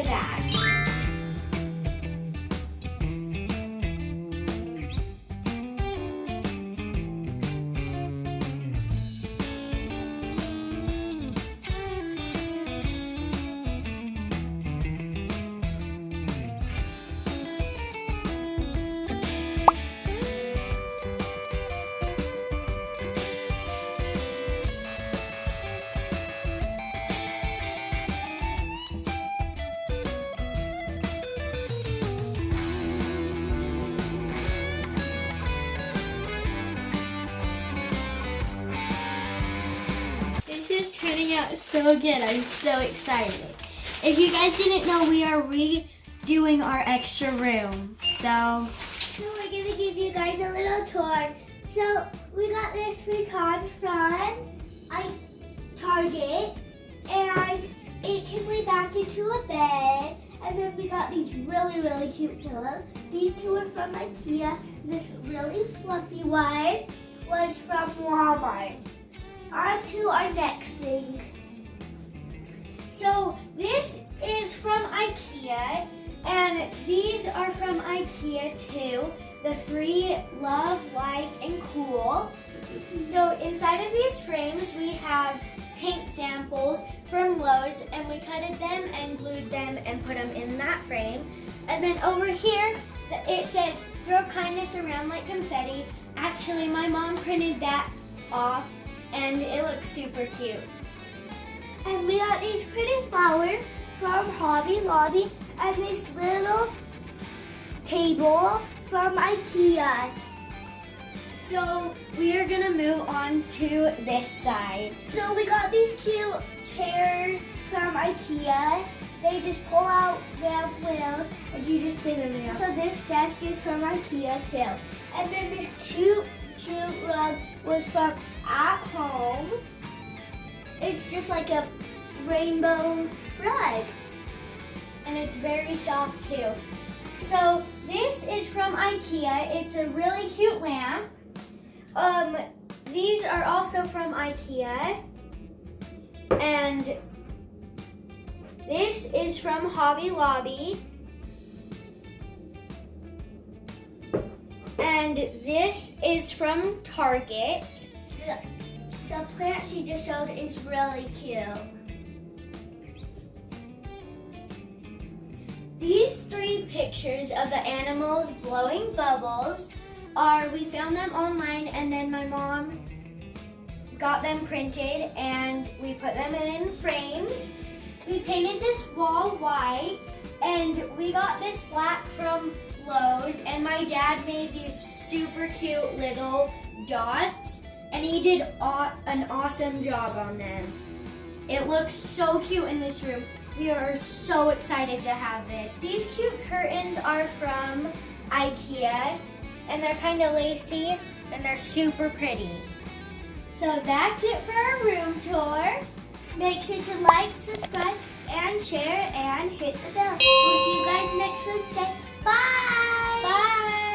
that. This is turning out so good. I'm so excited. If you guys didn't know, we are redoing our extra room. So we're gonna give you guys a little tour. So we got this futon from Target, and it can lay back into a bed. And then we got these really, really cute pillows. These two are from IKEA. This really fluffy one was from Walmart. On to our next thing. So this is from IKEA, and these are from IKEA too. The 3 Love, Like, and Cool. So inside of these frames we have paint samples from Lowe's, and we cutted them and glued them and put them in that frame. And then over here it says throw kindness around like confetti. Actually, my mom printed that off and it looks super cute. And we got these pretty flowers from Hobby Lobby and this little table from IKEA. So we are gonna move on to this side. So we got these cute chairs from IKEA. They just pull out, they have wheels, and you just sit in them. So this desk is from IKEA too. And then this cute rug was from At Home. It's just like a rainbow rug. And it's very soft too. So this is from IKEA. It's a really cute lamp. These are also from IKEA. And this is from Hobby Lobby. And this is from Target. The plant she just showed is really cute. These 3 pictures of the animals blowing bubbles we found them online, and then my mom got them printed and we put them in frames. We painted this wall white, and we got this black from Lowe's, and my dad made these super cute little dots, and he did an awesome job on them. It looks so cute in this room. We are so excited to have this. These cute curtains are from IKEA, and they're kind of lacy, and they're super pretty. So that's it for our room tour. Make sure to like, subscribe, and share, and hit the bell. We'll see you guys next Wednesday. Bye! Bye!